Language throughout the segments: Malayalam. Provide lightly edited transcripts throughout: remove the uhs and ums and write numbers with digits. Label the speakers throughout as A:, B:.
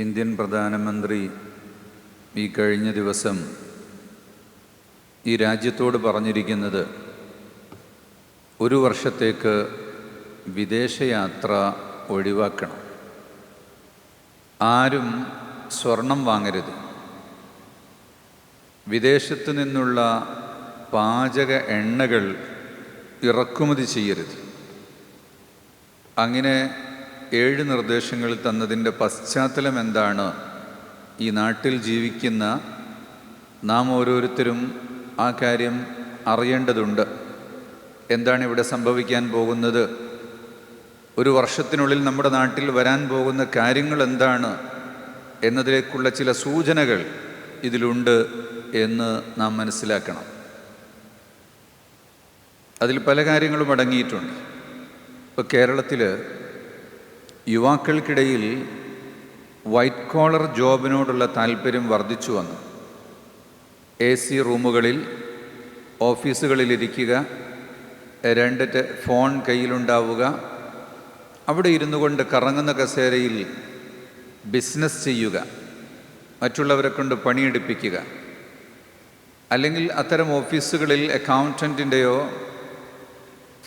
A: ഇന്ത്യൻ പ്രധാനമന്ത്രി ഈ കഴിഞ്ഞ ദിവസം ഈ രാജ്യത്തോട് പറഞ്ഞിരിക്കുന്നത് ഒരു വർഷത്തേക്ക് വിദേശയാത്ര ഒഴിവാക്കണം. ആരും സ്വർണം വാങ്ങരുത്. വിദേശത്തു നിന്നുള്ള പാചക എണ്ണകൾ ഇറക്കുമതി ചെയ്യരുത്. അങ്ങനെ 7 നിർദ്ദേശങ്ങൾ തന്നതിൻ്റെ പശ്ചാത്തലം എന്താണ്? ഈ നാട്ടിൽ ജീവിക്കുന്ന നാം ഓരോരുത്തരും ആ കാര്യം അറിയേണ്ടതുണ്ട്. എന്താണ് ഇവിടെ സംഭവിക്കാൻ പോകുന്നത്? ഒരു വർഷത്തിനുള്ളിൽ നമ്മുടെ നാട്ടിൽ വരാൻ പോകുന്ന കാര്യങ്ങൾ എന്താണ് എന്നതിലേക്കുള്ള ചില സൂചനകൾ ഇതിലുണ്ട് എന്ന് നാം മനസ്സിലാക്കണം. അതിൽ പല കാര്യങ്ങളും അടങ്ങിയിട്ടുണ്ട്. ഇപ്പോൾ കേരളത്തിൽ യുവാക്കൾക്കിടയിൽ വൈറ്റ് കോളർ ജോബിനോടുള്ള താല്പര്യം വർദ്ധിച്ചു വന്നു. AC റൂമുകളിൽ ഓഫീസുകളിലിരിക്കുക, 2 ഫോൺ കയ്യിലുണ്ടാവുക, അവിടെ ഇരുന്നു കൊണ്ട് കറങ്ങുന്ന കസേരയിൽ ബിസിനസ് ചെയ്യുക, മറ്റുള്ളവരെ കൊണ്ട് പണിയെടുപ്പിക്കുക, അല്ലെങ്കിൽ അത്തരം ഓഫീസുകളിൽ അക്കൗണ്ടൻറ്റിൻ്റെയോ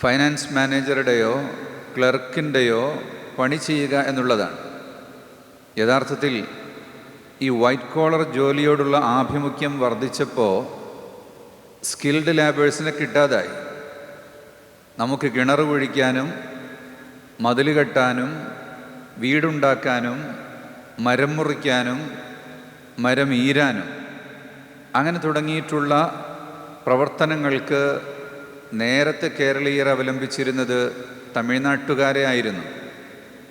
A: ഫൈനാൻസ് മാനേജറുടെയോ ക്ലർക്കിൻ്റെയോ പണി ചെയ്യുക എന്നുള്ളതാണ്. യഥാർത്ഥത്തിൽ ഈ വൈറ്റ് കോളർ ജോലിയോടുള്ള ആഭിമുഖ്യം വർദ്ധിച്ചപ്പോൾ സ്കിൽഡ് ലേബേഴ്സിനെ കിട്ടാതായി. നമുക്ക് കിണർ കുഴിക്കാനും മതിൽ കെട്ടാനും വീടുണ്ടാക്കാനും മരം മുറിക്കാനും മരം ഈരാനും അങ്ങനെ തുടങ്ങിയിട്ടുള്ള പ്രവർത്തനങ്ങൾക്ക് നേരത്തെ കേരളീയർ അവലംബിച്ചിരുന്നത് തമിഴ്നാട്ടുകാരെ ആയിരുന്നു.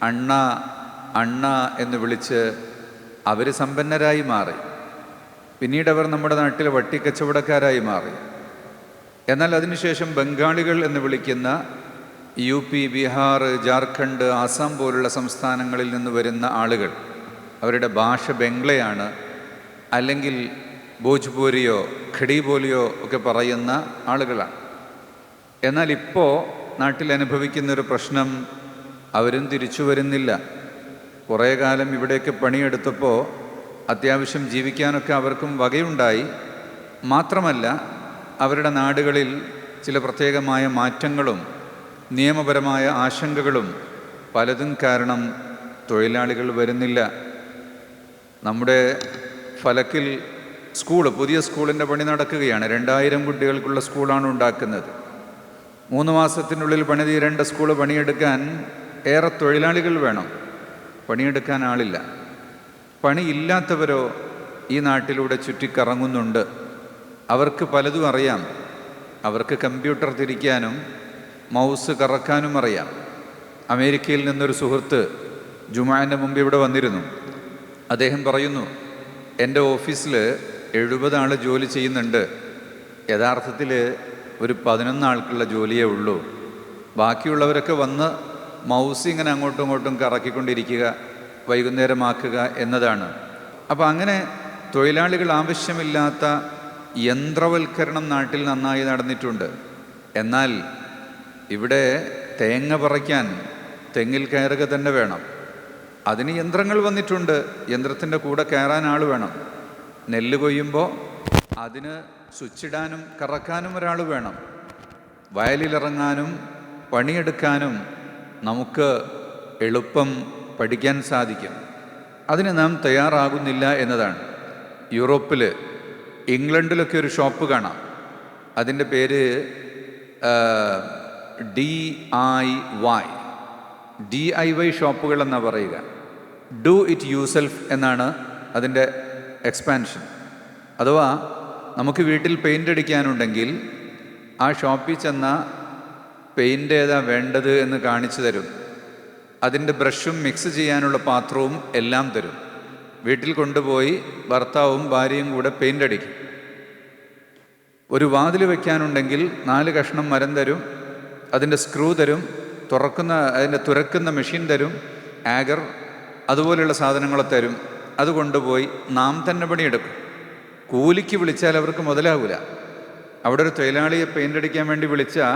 A: അണ്ണ അണ്ണ എന്ന് വിളിച്ച് അവർ സമ്പന്നരായി മാറി. പിന്നീട് അവർ നമ്മുടെ നാട്ടിലെ വട്ടിക്കച്ചവടക്കാരായി മാറി. എന്നാൽ അതിനുശേഷം ബംഗാളികൾ എന്ന് വിളിക്കുന്ന UP, ബീഹാർ, ജാർഖണ്ഡ്, ആസാം പോലുള്ള സംസ്ഥാനങ്ങളിൽ നിന്ന് വരുന്ന ആളുകൾ, അവരുടെ ഭാഷ ബംഗ്ലയാണ്, അല്ലെങ്കിൽ ഭോജ്പൂരിയോ ഖഡീബോലിയോ ഒക്കെ പറയുന്ന ആളുകളാണ്. എന്നാൽ ഇപ്പോൾ നാട്ടിൽ അനുഭവിക്കുന്നൊരു പ്രശ്നം, അവരും തിരിച്ചു വരുന്നില്ല. കുറേ കാലം ഇവിടേക്ക് പണിയെടുത്തപ്പോൾ അത്യാവശ്യം ജീവിക്കാനൊക്കെ അവർക്കും വകയുണ്ടായി. മാത്രമല്ല, അവരുടെ നാടുകളിൽ ചില പ്രത്യേകമായ മാറ്റങ്ങളും നിയമപരമായ ആശങ്കകളും പലതും കാരണം തൊഴിലാളികൾ വരുന്നില്ല. നമ്മുടെ ഫലക്കിൽ പുതിയ സ്കൂളിൻ്റെ പണി നടക്കുകയാണ്. 2000 കുട്ടികൾക്കുള്ള സ്കൂളാണ് ഉണ്ടാക്കുന്നത്. 3 മാസത്തിനുള്ളിൽ പണി തീരേണ്ട സ്കൂൾ പണിയെടുക്കാൻ ഏറെ തൊഴിലാളികൾ വേണം. പണിയെടുക്കാൻ ആളില്ല. പണിയില്ലാത്തവരോ ഈ നാട്ടിലൂടെ ചുറ്റിക്കറങ്ങുന്നുണ്ട്. അവർക്ക് പലതും അറിയാം. അവർക്ക് കമ്പ്യൂട്ടർ തിരിക്കാനും മൗസ് കറക്കാനും അറിയാം. അമേരിക്കയിൽ നിന്നൊരു സുഹൃത്ത് ജുമാൻ്റെ മുമ്പ് ഇവിടെ വന്നിരുന്നു. അദ്ദേഹം പറയുന്നു, എൻ്റെ ഓഫീസിൽ 70 ആൾ ജോലി ചെയ്യുന്നുണ്ട്. യഥാർത്ഥത്തിൽ ഒരു 11 ആൾക്കുള്ള ജോലിയേ ഉള്ളൂ. ബാക്കിയുള്ളവരൊക്കെ വന്ന് മൗസ് ഇങ്ങനെ അങ്ങോട്ടും ഇങ്ങോട്ടും കറക്കിക്കൊണ്ടിരിക്കുക, വൈകുന്നേരമാക്കുക എന്നതാണ്. അപ്പോൾ അങ്ങനെ തൊഴിലാളികൾ ആവശ്യമില്ലാത്ത യന്ത്രവൽക്കരണം നാട്ടിൽ നന്നായി നടന്നിട്ടുണ്ട്. എന്നാൽ ഇവിടെ തേങ്ങ പറിക്കാൻ തെങ്ങിൽ കയറുക തന്നെ വേണം. അതിന് യന്ത്രങ്ങൾ വന്നിട്ടുണ്ട്. യന്ത്രത്തിൻ്റെ കൂടെ കയറാൻ ആൾ വേണം. നെല്ല് കൊയ്യുമ്പോൾ അതിന് സ്വിച്ചിടാനും കറക്കാനും ഒരാൾ വേണം. വയലിലിറങ്ങാനും പണിയെടുക്കാനും നമുക്ക് എളുപ്പം പഠിക്കാൻ സാധിക്കും. അതിന് നാം തയ്യാറാകുന്നില്ല എന്നതാണ്. യൂറോപ്പിൽ, ഇംഗ്ലണ്ടിലൊക്കെ ഒരു ഷോപ്പ് കാണാം. അതിൻ്റെ പേര് DIY ഷോപ്പുകൾ എന്നാണ് പറയുക. ഡു ഇറ്റ് യൂസെൽഫ് എന്നാണ് അതിൻ്റെ എക്സ്പാൻഷൻ. അഥവാ നമുക്ക് വീട്ടിൽ പെയിൻ്റ് അടിക്കാനുണ്ടെങ്കിൽ ആ ഷോപ്പിൽ ചെന്ന പെയിൻ്റ് ഏതാ വേണ്ടത് എന്ന് കാണിച്ചു തരും. അതിൻ്റെ ബ്രഷും മിക്സ് ചെയ്യാനുള്ള പാത്രവും എല്ലാം തരും. വീട്ടിൽ കൊണ്ടുപോയി ഭർത്താവും ഭാര്യയും കൂടെ പെയിൻ്റ് അടിക്കും. ഒരു വാതിൽ വയ്ക്കാനുണ്ടെങ്കിൽ 4 കഷ്ണം മരം തരും, അതിൻ്റെ സ്ക്രൂ തരും, അതിൻ്റെ തുറക്കുന്ന മെഷീൻ തരും, ആഗർ അതുപോലെയുള്ള സാധനങ്ങളെ തരും. അത് കൊണ്ടുപോയി നാം തന്നെ പണിയെടുക്കും. കൂലിക്ക് വിളിച്ചാൽ അവർക്ക് മുതലാവില്ല. അവിടെ ഒരു തൊഴിലാളിയെ പെയിൻ്റ് അടിക്കാൻ വേണ്ടി വിളിച്ചാൽ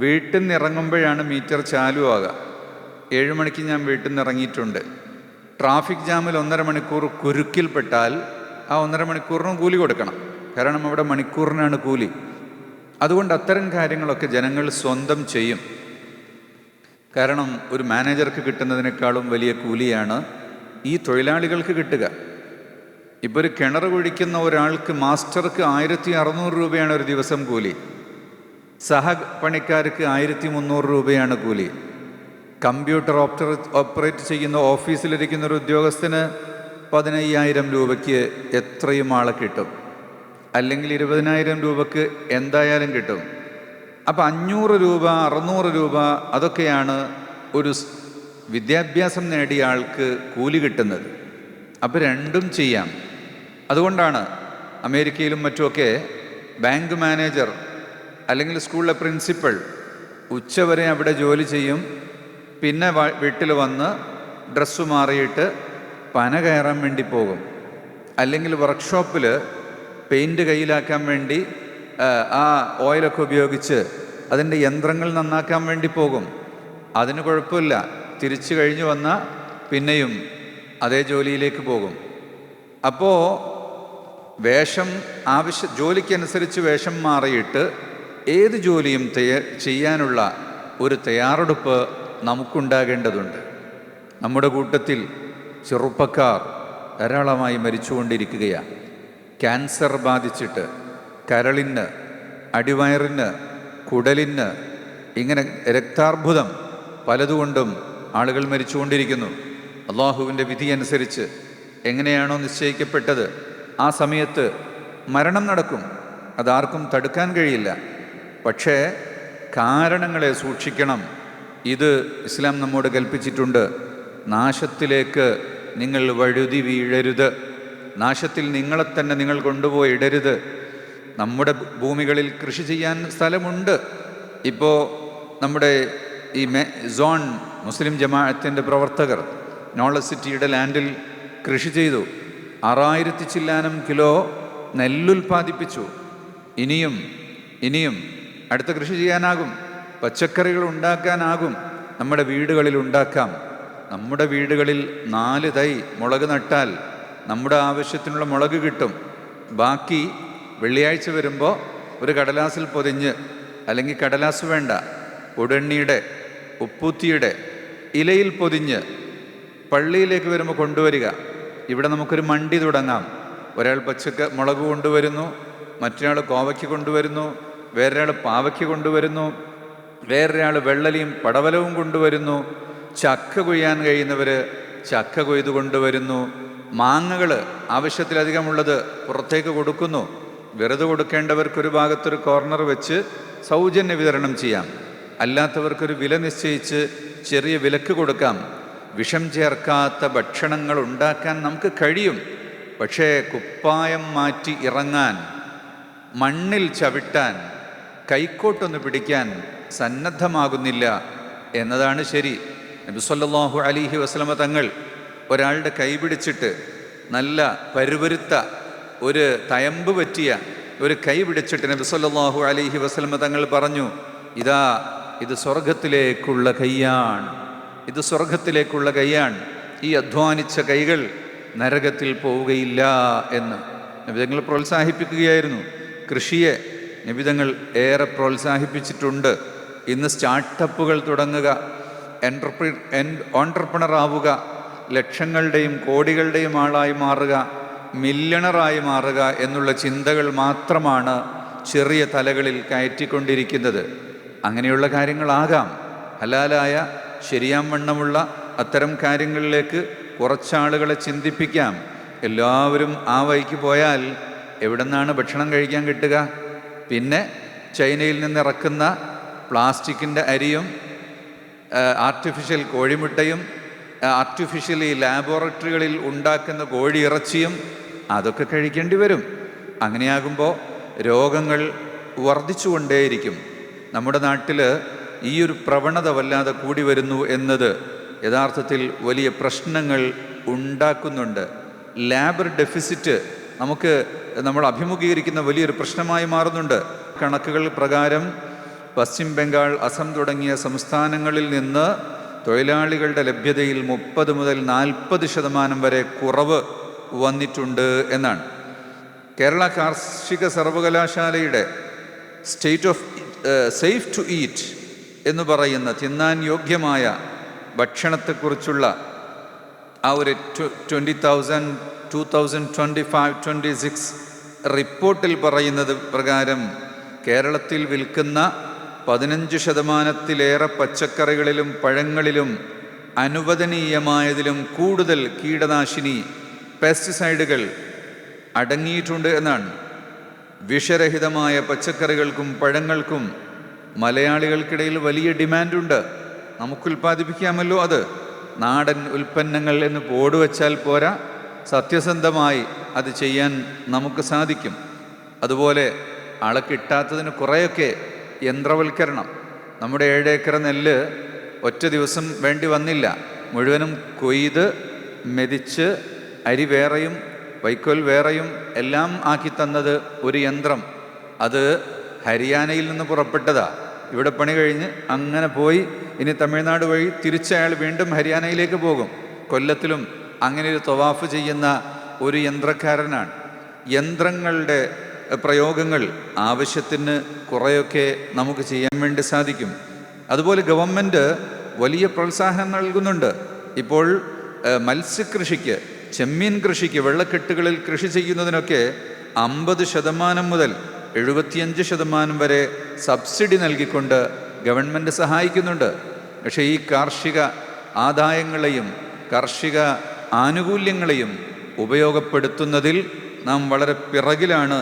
A: വീട്ടിൽ നിന്ന് ഇറങ്ങുമ്പോഴാണ് മീറ്റർ ചാലു ആകുക. 7 മണിക്ക് ഞാൻ വീട്ടിൽ നിന്ന് ഇറങ്ങിയിട്ടുണ്ട്. ട്രാഫിക് ജാമിൽ 1.5 മണിക്കൂർ കുരുക്കിൽപ്പെട്ടാൽ ആ 1.5 മണിക്കൂറിനും കൂലി കൊടുക്കണം. കാരണം അവിടെ മണിക്കൂറിനാണ് കൂലി. അതുകൊണ്ട് അത്തരം കാര്യങ്ങളൊക്കെ ജനങ്ങൾ സ്വന്തം ചെയ്യും. കാരണം ഒരു മാനേജർക്ക് കിട്ടുന്നതിനേക്കാളും വലിയ കൂലിയാണ് ഈ തൊഴിലാളികൾക്ക് കിട്ടുക. ഇപ്പോൾ ഒരു കിണർ കുഴിക്കുന്ന ഒരാൾക്ക്, മാസ്റ്റർക്ക് 1600 രൂപയാണ് ഒരു ദിവസം കൂലി. സഹപണിക്കാർക്ക് 1300 രൂപയാണ് കൂലി. കമ്പ്യൂട്ടർ ഓപ്പറേറ്റ് ചെയ്യുന്ന ഓഫീസിലിരിക്കുന്ന ഒരു ഉദ്യോഗസ്ഥന് 15,000 രൂപയ്ക്ക് എത്രയും ആളെ കിട്ടും, അല്ലെങ്കിൽ 20,000 രൂപയ്ക്ക് എന്തായാലും കിട്ടും. അപ്പം 500 രൂപ 600 രൂപ അതൊക്കെയാണ് ഒരു വിദ്യാഭ്യാസം നേടിയ ആൾക്ക് കൂലി കിട്ടുന്നത്. അപ്പോൾ രണ്ടും ചെയ്യാം. അതുകൊണ്ടാണ് അമേരിക്കയിലും മറ്റുമൊക്കെ ബാങ്ക് മാനേജർ അല്ലെങ്കിൽ സ്കൂളിലെ പ്രിൻസിപ്പൽ ഉച്ചവരെ അവിടെ ജോലി ചെയ്യും. പിന്നെ വീട്ടിൽ വന്ന് ഡ്രസ്സ് മാറിയിട്ട് പന കയറാൻ വേണ്ടി പോകും. അല്ലെങ്കിൽ വർക്ക്ഷോപ്പിൽ പെയിൻറ്റ് കയ്യിലാക്കാൻ വേണ്ടി ആ ഓയിലൊക്കെ ഉപയോഗിച്ച് അതിൻ്റെ യന്ത്രങ്ങൾ നന്നാക്കാൻ വേണ്ടി പോകും. അതിന് കുഴപ്പമില്ല. തിരിച്ചു കഴിഞ്ഞ് വന്നാൽ പിന്നെയും അതേ ജോലിയിലേക്ക് പോകും. അപ്പോൾ ജോലിക്കനുസരിച്ച് വേഷം മാറിയിട്ട് ഏത് ജോലിയും ചെയ്യാനുള്ള ഒരു തയ്യാറെടുപ്പ് നമുക്കുണ്ടാകേണ്ടതുണ്ട്. നമ്മുടെ കൂട്ടത്തിൽ ചെറുപ്പക്കാർ ധാരാളമായി മരിച്ചുകൊണ്ടിരിക്കുകയാണ്. ക്യാൻസർ ബാധിച്ചിട്ട് കരളിന്, അടിവയറിന്, കുടലിന്, ഇങ്ങനെ രക്താർബുദം പലതുകൊണ്ടും ആളുകൾ മരിച്ചുകൊണ്ടിരിക്കുന്നു. അള്ളാഹുവിൻ്റെ വിധി അനുസരിച്ച് എങ്ങനെയാണോ നിശ്ചയിക്കപ്പെട്ടത് ആ സമയത്ത് മരണം നടക്കും. അതാർക്കും തടുക്കാൻ കഴിയില്ല. പക്ഷേ കാരണങ്ങളെ സൂക്ഷിക്കണം. ഇത് ഇസ്ലാം നമ്മോട് കൽപ്പിച്ചിട്ടുണ്ട്. നാശത്തിലേക്ക് നിങ്ങൾ വഴുതി വീഴരുത്. നാശത്തിൽ നിങ്ങളെ തന്നെ നിങ്ങൾ കൊണ്ടുപോയി ഇടരുത്. നമ്മുടെ ഭൂമികളിൽ കൃഷി ചെയ്യാൻ സ്ഥലമുണ്ട്. ഇപ്പോൾ നമ്മുടെ ഈ സോൺ മുസ്ലിം ജമാഅത്തിൻ്റെ പ്രവർത്തകർ നോളജ് സിറ്റിയുടെ ലാൻഡിൽ കൃഷി ചെയ്തു. 6000 ചില്ലാനം കിലോ നെല്ലുൽപാദിപ്പിച്ചു. ഇനിയും അടുത്ത കൃഷി ചെയ്യാനാകും. പച്ചക്കറികൾ ഉണ്ടാക്കാനാകും. നമ്മുടെ വീടുകളിൽ ഉണ്ടാക്കാം. നമ്മുടെ വീടുകളിൽ 4 തൈ മുളക് നട്ടാൽ നമ്മുടെ ആവശ്യത്തിനുള്ള മുളക് കിട്ടും. ബാക്കി വെള്ളിയാഴ്ച വരുമ്പോൾ ഒരു കടലാസിൽ പൊതിഞ്ഞ്, അല്ലെങ്കിൽ കടലാസ് വേണ്ട, ഉടണ്ണിയുടെ ഉപ്പൂത്തിയുടെ ഇലയിൽ പൊതിഞ്ഞ് പള്ളിയിലേക്ക് വരുമ്പോൾ കൊണ്ടുവരിക. ഇവിടെ നമുക്കൊരു മണ്ടി തുടങ്ങാം. ഒരാൾ മുളക് കൊണ്ടുവരുന്നു, മറ്റൊരാൾ കോവയ്ക്ക് കൊണ്ടുവരുന്നു, വേറൊരാൾ പാവയ്ക്ക് കൊണ്ടുവരുന്നു, വേറൊരാൾ വെള്ളലിയും പടവലവും കൊണ്ടുവരുന്നു. ചക്ക കൊയ്യാൻ കഴിയുന്നവർ ചക്ക കൊയ്ത് കൊണ്ടുവരുന്നു. മാങ്ങകൾ ആവശ്യത്തിലധികമുള്ളത് പുറത്തേക്ക് കൊടുക്കുന്നു. വെറുതെ കൊടുക്കേണ്ടവർക്കൊരു ഭാഗത്തൊരു കോർണർ വെച്ച് സൗജന്യ വിതരണം ചെയ്യാം. അല്ലാത്തവർക്കൊരു വില നിശ്ചയിച്ച് ചെറിയ വിലക്ക് കൊടുക്കാം. വിഷം ചേർക്കാത്ത ഭക്ഷണങ്ങൾ ഉണ്ടാക്കാൻ നമുക്ക് കഴിയും. പക്ഷേ കുപ്പായം മാറ്റി ഇറങ്ങാൻ, മണ്ണിൽ ചവിട്ടാൻ, കൈക്കോട്ടൊന്ന് പിടിക്കാൻ സന്നദ്ധമാകുന്നില്ല എന്നതാണ് ശരി. നബി സല്ലല്ലാഹു അലൈഹി വസല്ലമ തങ്ങൾ ഒരാളുടെ കൈ പിടിച്ചിട്ട്, നല്ല പരുവരുത്ത ഒരു തയമ്പ് പറ്റിയ ഒരു കൈ പിടിച്ചിട്ട് നബി സല്ലല്ലാഹു അലൈഹി വസല്ലമ തങ്ങൾ പറഞ്ഞു, ഇത് സ്വർഗത്തിലേക്കുള്ള കൈയാണ്, ഇത് സ്വർഗത്തിലേക്കുള്ള കൈയാണ്. ഈ അധ്വാനിച്ച കൈകൾ നരകത്തിൽ പോവുകയില്ല എന്ന് നബിതങ്ങൾ പ്രോത്സാഹിപ്പിക്കുകയായിരുന്നു. കൃഷിയെ നബിതങ്ങൾ ഏറെ പ്രോത്സാഹിപ്പിച്ചിട്ടുണ്ട്. ഇന്ന് സ്റ്റാർട്ടപ്പുകൾ തുടങ്ങുക, ഓൺട്രപ്രണർ ആവുക, ലക്ഷങ്ങളുടെയും കോടികളുടെയും ആളായി മാറുക, മില്യണറായി മാറുക എന്നുള്ള ചിന്തകൾ മാത്രമാണ് ചെറിയ തലകളിൽ കയറ്റിക്കൊണ്ടിരിക്കുന്നത്. അങ്ങനെയുള്ള കാര്യങ്ങളാകാം. ഹലാലായ ശരിയാം വണ്ണമുള്ള അത്തരം കാര്യങ്ങളിലേക്ക് കുറച്ചാളുകളെ ചിന്തിപ്പിക്കാം. എല്ലാവരും ആ വഴിക്ക് പോയാൽ എവിടെ നിന്നാണ് ഭക്ഷണം കഴിക്കാൻ കിട്ടുക? പിന്നെ ചൈനയിൽ നിന്ന് ഇറക്കുന്ന പ്ലാസ്റ്റിക്കിൻ്റെ അരിയും ആർട്ടിഫിഷ്യൽ കോഴിമുട്ടയും ആർട്ടിഫിഷ്യലി ലാബോറട്ടറികളിൽ ഉണ്ടാക്കുന്ന കോഴിയിറച്ചിയും അതൊക്കെ കഴിക്കേണ്ടി വരും. അങ്ങനെയാകുമ്പോൾ രോഗങ്ങൾ വർദ്ധിച്ചുകൊണ്ടേയിരിക്കും. നമ്മുടെ നാട്ടിൽ ഈ ഒരു പ്രവണത വല്ലാതെ കൂടി വരുന്നു എന്നത് യഥാർത്ഥത്തിൽ വലിയ പ്രശ്നങ്ങൾ ഉണ്ടാക്കുന്നുണ്ട്. ലേബർ ഡെഫിസിറ്റ് നമ്മൾ അഭിമുഖീകരിക്കുന്ന വലിയൊരു പ്രശ്നമായി മാറുന്നുണ്ട്. കണക്കുകൾ പ്രകാരം പശ്ചിം ബംഗാൾ, അസം തുടങ്ങിയ സംസ്ഥാനങ്ങളിൽ നിന്ന് തൊഴിലാളികളുടെ ലഭ്യതയിൽ 30 മുതൽ 40% വരെ കുറവ് വന്നിട്ടുണ്ട് എന്നാണ്. കേരള കാർഷിക സർവകലാശാലയുടെ state of safe to eat എന്ന് പറയുന്ന തിന്നാൻ യോഗ്യമായ ഭക്ഷണത്തെക്കുറിച്ചുള്ള ആ ഒരു 2025-26 റിപ്പോർട്ടിൽ പറയുന്നത് പ്രകാരം കേരളത്തിൽ വിൽക്കുന്ന 15%-ലേറെ പച്ചക്കറികളിലും പഴങ്ങളിലും അനുവദനീയമായതിലും കൂടുതൽ കീടനാശിനി പെസ്റ്റിസൈഡുകൾ അടങ്ങിയിട്ടുണ്ട് എന്നാണ്. വിഷരഹിതമായ പച്ചക്കറികൾക്കും പഴങ്ങൾക്കും മലയാളികൾക്കിടയിൽ വലിയ ഡിമാൻഡുണ്ട്. നമുക്ക് ഉൽപ്പാദിപ്പിക്കാമല്ലോ അത്. നാടൻ ഉൽപ്പന്നങ്ങൾ എന്ന് ബോർഡ് വച്ചാൽ പോരാ, സത്യസന്ധമായി അത് ചെയ്യാൻ നമുക്ക് സാധിക്കും. അതുപോലെ ആളെ കിട്ടാത്തതിന് കുറേയൊക്കെ യന്ത്രവൽക്കരണം. നമ്മുടെ 7 ഏക്കർ നെല്ല് ഒറ്റ ദിവസം വേണ്ടി വന്നില്ല. മുഴുവനും കൊയ്ത് മെതിച്ച് അരി വേറെയും വൈക്കോൽ വേറെയും എല്ലാം ആക്കി തന്നത് ഒരു യന്ത്രം. അത് ഹരിയാനയിൽ നിന്ന് പുറപ്പെട്ടതാ. ഇവിടെ പണി കഴിഞ്ഞ് അങ്ങനെ പോയി ഇനി തമിഴ്നാട് വഴി തിരിച്ചയാൾ വീണ്ടും ഹരിയാനയിലേക്ക് പോകും. കൊല്ലത്തിലും അങ്ങനെ ഒരു തവാഫ് ചെയ്യുന്ന ഒരു യന്ത്രക്കാരനാണ്. യന്ത്രങ്ങളുടെ പ്രയോഗങ്ങൾ ആവശ്യത്തിന് കുറേയൊക്കെ നമുക്ക് ചെയ്യാൻ വേണ്ടി സാധിക്കും. അതുപോലെ ഗവൺമെൻറ് വലിയ പ്രോത്സാഹനം നൽകുന്നുണ്ട്. ഇപ്പോൾ മത്സ്യകൃഷിക്ക്, ചെമ്മീൻ കൃഷിക്ക്, വെള്ളക്കെട്ടുകളിൽ കൃഷി ചെയ്യുന്നതിനൊക്കെ 50% മുതൽ 75% വരെ സബ്സിഡി നൽകിക്കൊണ്ട് ഗവൺമെൻറ് സഹായിക്കുന്നുണ്ട്. പക്ഷേ ഈ കാർഷിക ആദായങ്ങളെയും കാർഷിക ആനുകൂല്യങ്ങളെയും ഉപയോഗപ്പെടുത്തുന്നതിൽ നാം വളരെ പിറകിലാണ്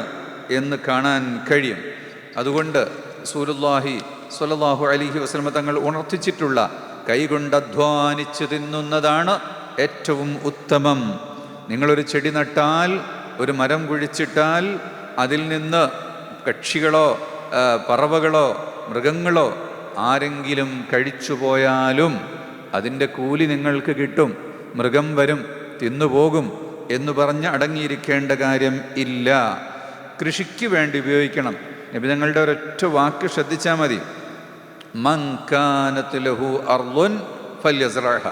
A: എന്ന് കാണാൻ കഴിയും. അതുകൊണ്ട് റസൂലുള്ളാഹി സ്വല്ലല്ലാഹു അലൈഹി വസല്ലം തങ്ങൾ ഉണർത്തിച്ചിട്ടുള്ള കൈകൊണ്ട് അധ്വാനിച്ച് തിന്നുന്നതാണ് ഏറ്റവും ഉത്തമം. നിങ്ങളൊരു ചെടി നട്ടാൽ, ഒരു മരം കുഴിച്ചിട്ടാൽ അതിൽ നിന്ന് പക്ഷികളോ പറവകളോ മൃഗങ്ങളോ ആരെങ്കിലും കഴിച്ചു പോയാലും അതിൻ്റെ കൂലി നിങ്ങൾക്ക് കിട്ടും. മൃഗം വരും, തിന്നുപോകും എന്ന് പറഞ്ഞ് അടങ്ങിയിരിക്കേണ്ട കാര്യം ഇല്ല. കൃഷിക്ക് വേണ്ടി ഉപയോഗിക്കണം. നബി തങ്ങളുടെ ഒരൊറ്റ വാക്ക് ശ്രദ്ധിച്ചാൽ മതി. മൻ കാനത് ലഹു അർളുൻ ഫല്യസ്റഅഹ.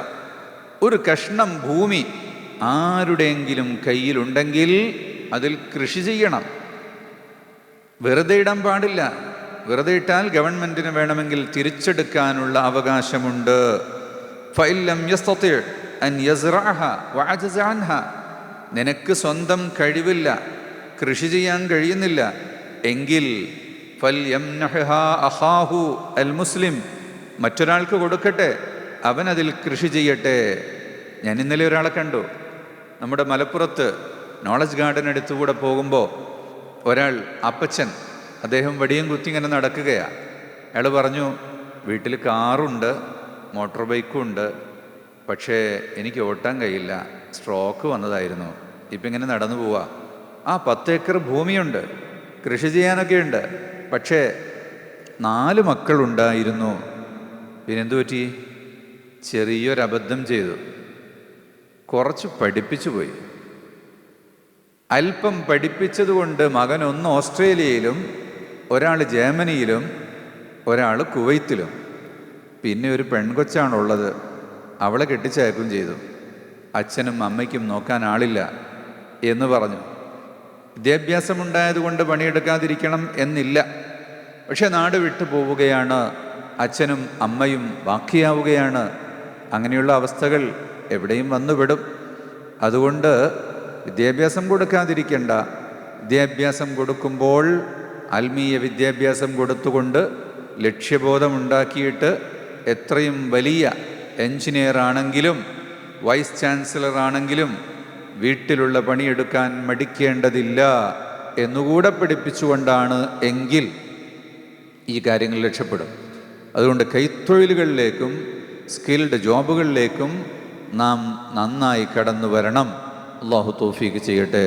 A: ഒരു കഷ്ണം ഭൂമി ആരുടെയെങ്കിലും കയ്യിലുണ്ടെങ്കിൽ അതിൽ കൃഷി ചെയ്യണം. വെറുതെ ഇടാൻ പാടില്ല. വെറുതെ ഇട്ടാൽ ഗവൺമെൻറ്റിന് വേണമെങ്കിൽ തിരിച്ചെടുക്കാനുള്ള അവകാശമുണ്ട്. ഫഇല്ലം യസ്തതി അൻ യസ്റഅഹ വഅജസ അൻഹ. നിനക്ക് സ്വന്തം കഴിവില്ല, കൃഷി ചെയ്യാൻ കഴിയുന്നില്ല എങ്കിൽ ഫൽയംനഹഹാ അഖാഹു അൽ മുസ്ലിം. മറ്റൊരാൾക്ക് കൊടുക്കട്ടെ, അവൻ അതിൽ കൃഷി ചെയ്യട്ടെ. ഞാൻ ഇന്നലെ ഒരാളെ കണ്ടു. നമ്മുടെ മലപ്പുറത്ത് നോളജ് ഗാർഡൻ അടുത്തുകൂടെ പോകുമ്പോൾ ഒരാൾ അപ്പച്ചൻ, അദ്ദേഹം വടിയും കുത്തി ഇങ്ങനെ നടക്കുകയാണ്. അയാൾ പറഞ്ഞു, വീട്ടിൽ കാറുണ്ട്, മോട്ടോർ ബൈക്കും ഉണ്ട്, പക്ഷേ എനിക്ക് ഓട്ടാൻ കഴിയില്ല, സ്ട്രോക്ക് വന്നതായിരുന്നു, ഇപ്പം ഇങ്ങനെ നടന്നു പോവാ. ആ 10 ഏക്കർ ഭൂമിയുണ്ട്, കൃഷി ചെയ്യാനൊക്കെ ഉണ്ട്, പക്ഷേ 4 മക്കളുണ്ടായിരുന്നു. പിന്നെന്തു പറ്റി? ചെറിയൊരബദ്ധം ചെയ്തു, കുറച്ച് പഠിപ്പിച്ചു പോയി. അല്പം പഠിപ്പിച്ചതുകൊണ്ട് മകൻ ഒന്ന് ഓസ്ട്രേലിയയിലും ഒരാൾ ജർമ്മനിയിലും ഒരാൾ കുവൈത്തിലും. പിന്നെ ഒരു പെൺകൊച്ചാണുള്ളത്, അവളെ കെട്ടിച്ചയക്കുകയും ചെയ്തു. അച്ഛനും അമ്മയ്ക്കും നോക്കാൻ ആളില്ല എന്ന് പറഞ്ഞു. വിദ്യാഭ്യാസമുണ്ടായതുകൊണ്ട് പണിയെടുക്കാതിരിക്കണം എന്നില്ല. പക്ഷെ നാട് വിട്ടു പോവുകയാണ്, അച്ഛനും അമ്മയും ബാക്കിയാവുകയാണ്. അങ്ങനെയുള്ള അവസ്ഥകൾ എവിടെയും വന്നുപെടും. അതുകൊണ്ട് വിദ്യാഭ്യാസം കൊടുക്കാതിരിക്കേണ്ട. വിദ്യാഭ്യാസം കൊടുക്കുമ്പോൾ ആത്മീയ വിദ്യാഭ്യാസം കൊടുത്തുകൊണ്ട് ലക്ഷ്യബോധമുണ്ടാക്കിയിട്ട് എത്രയും വലിയ എൻജിനീയർ ആണെങ്കിലും വൈസ് ചാൻസലർ ആണെങ്കിലും വീട്ടിലുള്ള പണിയെടുക്കാൻ മടിക്കേണ്ടതില്ല എന്നുകൂടെ പഠിപ്പിച്ചുകൊണ്ടാണ് എങ്കിൽ ഈ കാര്യങ്ങൾ രക്ഷപ്പെടും. അതുകൊണ്ട് കൈത്തൊഴിലുകളിലേക്കും സ്കിൽഡ് ജോബുകളിലേക്കും നാം നന്നായി കടന്നു വരണം. അല്ലാഹു തൗഫീഖ് ചെയ്യട്ടെ.